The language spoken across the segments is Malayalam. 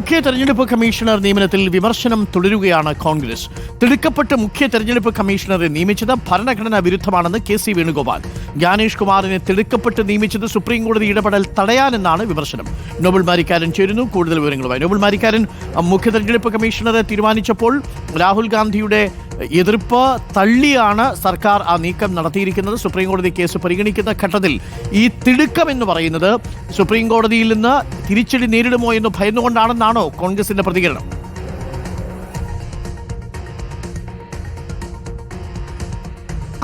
മുഖ്യ തെരഞ്ഞെടുപ്പ് കമ്മീഷണർ നിയമനത്തിൽ വിമർശനം തുടരുകയാണ് കോൺഗ്രസ്. തിടുക്കപ്പെട്ട് മുഖ്യ തെരഞ്ഞെടുപ്പ് കമ്മീഷണറെ നിയമിച്ചത് ഭരണഘടനാ വിരുദ്ധമാണെന്ന് കെ.സി. വേണുഗോപാൽ. ജ്ഞാനേഷ് കുമാറിനെ തിടുക്കപ്പെട്ട് നിയമിച്ചത് സുപ്രീം കോടതി ഇടപെടൽ തടയാനെന്നാണ് വിമർശനം. നോബൽ മാരിക്കാരൻ ചേരുന്നു കൂടുതൽ വിവരങ്ങളുമായി. നോബൽ മാരിക്കാരൻ, മുഖ്യ തെരഞ്ഞെടുപ്പ് കമ്മീഷണറെ തീരുമാനിച്ചപ്പോൾ രാഹുൽ ഗാന്ധിയുടെ എതിർപ്പ് തള്ളിയാണ് സർക്കാർ ആ നീക്കം നടത്തിയിരിക്കുന്നത്. സുപ്രീം കോടതി കേസ് പരിഗണിക്കുന്ന ഘട്ടത്തിൽ ഈ തിടുക്കം എന്ന് പറയുന്നത് സുപ്രീം കോടതിയിൽ നിന്ന് തിരിച്ചടി നേരിടുമോ എന്ന് ഭയന്നുകൊണ്ടാണെന്നാണോ കോൺഗ്രസിന്റെ പ്രതികരണം?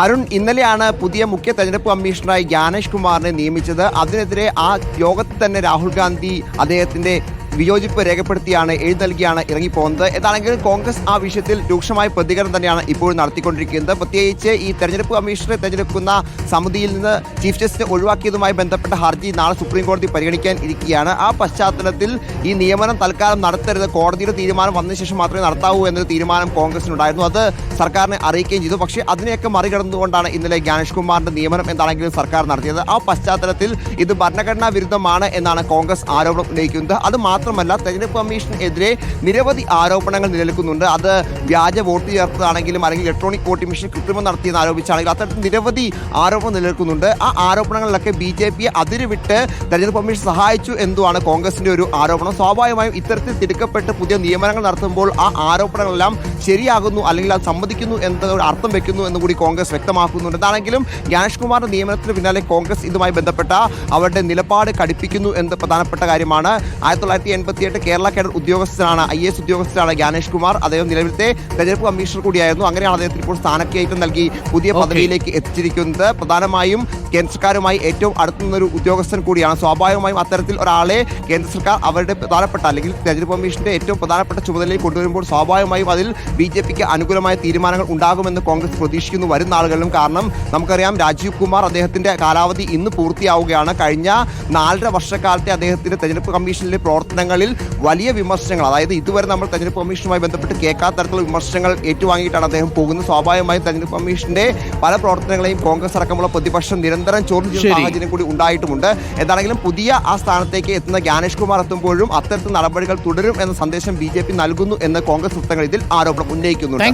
അരുൺ, ഇന്നലെയാണ് പുതിയ മുഖ്യ തെരഞ്ഞെടുപ്പ് കമ്മീഷണറായി ജ്ഞാനേഷ് കുമാറിനെ നിയമിച്ചത്. അതിനെതിരെ ആ യോഗത്തിൽ തന്നെ രാഹുൽ ഗാന്ധി അദ്ദേഹത്തിന്റെ വിയോജിപ്പ് രേഖപ്പെടുത്തിയാണ് നൽകിയാണ് ഇറങ്ങിപ്പോകുന്നത്. എന്താണെങ്കിലും കോൺഗ്രസ് ആ വിഷയത്തിൽ രൂക്ഷമായ പ്രതികരണം തന്നെയാണ് ഇപ്പോഴും നടത്തിക്കൊണ്ടിരിക്കുന്നത്. പ്രത്യേകിച്ച് ഈ തെരഞ്ഞെടുപ്പ് കമ്മീഷണറെ തെരഞ്ഞെടുക്കുന്ന സമിതിയിൽ നിന്ന് ചീഫ് ജസ്റ്റിനെ ഒഴിവാക്കിയതുമായി ബന്ധപ്പെട്ട ഹർജി നാളെ സുപ്രീം കോടതി പരിഗണിക്കാൻ ഇരിക്കുകയാണ്. ആ പശ്ചാത്തലത്തിൽ ഈ നിയമനം തൽക്കാലം നടത്തരുത്, കോടതിയുടെ തീരുമാനം വന്നതിന് ശേഷം മാത്രമേ നടത്താവൂ എന്നൊരു തീരുമാനം കോൺഗ്രസിനുണ്ടായിരുന്നു. അത് സർക്കാരിനെ അറിയിക്കുകയും ചെയ്തു. പക്ഷേ അതിനെയൊക്കെ മറികടന്നുകൊണ്ടാണ് ഇന്നലെ ജ്ഞാനേഷ് കുമാറിന്റെ നിയമനം എന്താണെങ്കിലും സർക്കാർ നടത്തിയത്. ആ പശ്ചാത്തലത്തിൽ ഇത് ഭരണഘടനാ വിരുദ്ധമാണ് എന്നാണ് കോൺഗ്രസ് ആരോപണം ഉന്നയിക്കുന്നത്. അത് മാത്രമല്ല, തെരഞ്ഞെടുപ്പ് കമ്മീഷനെതിരെ നിരവധി ആരോപണങ്ങൾ നിലനിൽക്കുന്നുണ്ട്. അത് വ്യാജ വോട്ട് ചേർത്തതാണെങ്കിലും അല്ലെങ്കിൽ ഇലക്ട്രോണിക് വോട്ടിംഗ് മെഷീൻ കൃത്രിമം നടത്തിയെന്ന് ആരോപിച്ചാണെങ്കിലും അത്തരത്തിൽ നിരവധി ആരോപണം നിലനിൽക്കുന്നുണ്ട്. ആ ആരോപണങ്ങളിലൊക്കെ BJP അതിരുവിട്ട് തെരഞ്ഞെടുപ്പ് കമ്മീഷൻ സഹായിച്ചു എന്നുമാണ് കോൺഗ്രസിന്റെ ഒരു ആരോപണം. സ്വാഭാവികമായും ഇത്തരത്തിൽ തിടുക്കപ്പെട്ട് പുതിയ നിയമനങ്ങൾ നടത്തുമ്പോൾ ആ ആരോപണങ്ങളെല്ലാം ശരിയാകുന്നു അല്ലെങ്കിൽ അത് സമ്മതിക്കുന്നു എന്നൊരു അർത്ഥം വെക്കുന്നു എന്ന് കൂടി കോൺഗ്രസ് വ്യക്തമാക്കുന്നുണ്ട്. എന്താണെങ്കിലും ജ്ഞാനേഷ് കുമാറിന്റെ നിയമനത്തിന് പിന്നാലെ കോൺഗ്രസ് ഇതുമായി ബന്ധപ്പെട്ട അവരുടെ നിലപാട് കടുപ്പിക്കുന്നു എന്ന പ്രധാനപ്പെട്ട കാര്യമാണ്. 1988 കേരള കേഡർ ഉദ്യോഗസ്ഥനാണ്, IAS ഉദ്യോഗസ്ഥനാണ് ജ്ഞാനേഷ് കുമാർ. അദ്ദേഹം നിലവിലത്തെ തെരഞ്ഞെടുപ്പ് കമ്മീഷണർ കൂടിയായിരുന്നു. അങ്ങനെയാണ് അദ്ദേഹത്തിന് ഇപ്പോൾ സ്ഥാനക്കയറ്റം നൽകി പുതിയ പദവിയിലേക്ക് എത്തിച്ചിരിക്കുന്നത്. പ്രധാനമായും കേന്ദ്ര സർക്കാരുമായി ഏറ്റവും അടുത്തുനിന്നൊരു ഉദ്യോഗസ്ഥൻ കൂടിയാണ്. സ്വാഭാവികമായും അത്തരത്തിൽ ഒരാളെ കേന്ദ്ര സർക്കാർ അവരുടെ പ്രധാനപ്പെട്ട അല്ലെങ്കിൽ തെരഞ്ഞെടുപ്പ് കമ്മീഷന്റെ ഏറ്റവും പ്രധാനപ്പെട്ട ചുമതലയിൽ കൊണ്ടുവരുമ്പോൾ സ്വാഭാവികമായും അതിൽ BJPക്ക് അനുകൂലമായ തീരുമാനങ്ങൾ ഉണ്ടാകുമെന്ന് കോൺഗ്രസ് പ്രതീക്ഷിക്കുന്നു വരും നാളുകളിലും. കാരണം നമുക്കറിയാം, രാജീവ് കുമാർ അദ്ദേഹത്തിന്റെ കാലാവധി ഇന്ന് പൂർത്തിയാവുകയാണ്. കഴിഞ്ഞ 4.5 വർഷക്കാലത്തെ അദ്ദേഹത്തിന്റെ തെരഞ്ഞെടുപ്പ് കമ്മീഷനിലെ പ്രവർത്തനങ്ങളിൽ വലിയ വിമർശനങ്ങൾ, അതായത് ഇതുവരെ നമ്മൾ തെരഞ്ഞെടുപ്പ് കമ്മീഷനുമായി ബന്ധപ്പെട്ട് കേൾക്കാത്ത തരത്തിലുള്ള വിമർശനങ്ങൾ ഏറ്റുവാങ്ങിയിട്ടാണ് അദ്ദേഹം പോകുന്നത്. സ്വാഭാവികമായും തെരഞ്ഞെടുപ്പ് കമ്മീഷന്റെ പല പ്രവർത്തനങ്ങളെയും കോൺഗ്രസ് അടക്കമുള്ള പ്രതിപക്ഷം നിരന്തരം ചോദ്യം ചെയ്യുന്ന സാഹചര്യം കൂടി ഉണ്ടായിട്ടുമുണ്ട്. എന്താണെങ്കിലും പുതിയ ആ സ്ഥാനത്തേക്ക് എത്തുന്ന ജ്ഞാനേഷ് കുമാർ എത്തുമ്പോഴും അത്തരത്തിൽ നടപടികൾ തുടരും എന്ന സന്ദേശം BJP നൽകുന്നു എന്ന് കോൺഗ്രസ് വൃത്തങ്ങൾ ഇതിൽ ആരോപണം ഉന്നയിക്കുന്നുണ്ട്.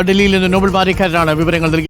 ഡൽഹിയിൽ നിന്ന് നോബൽ മാരിക്കാരനാണ് വിവരങ്ങൾ നൽകി.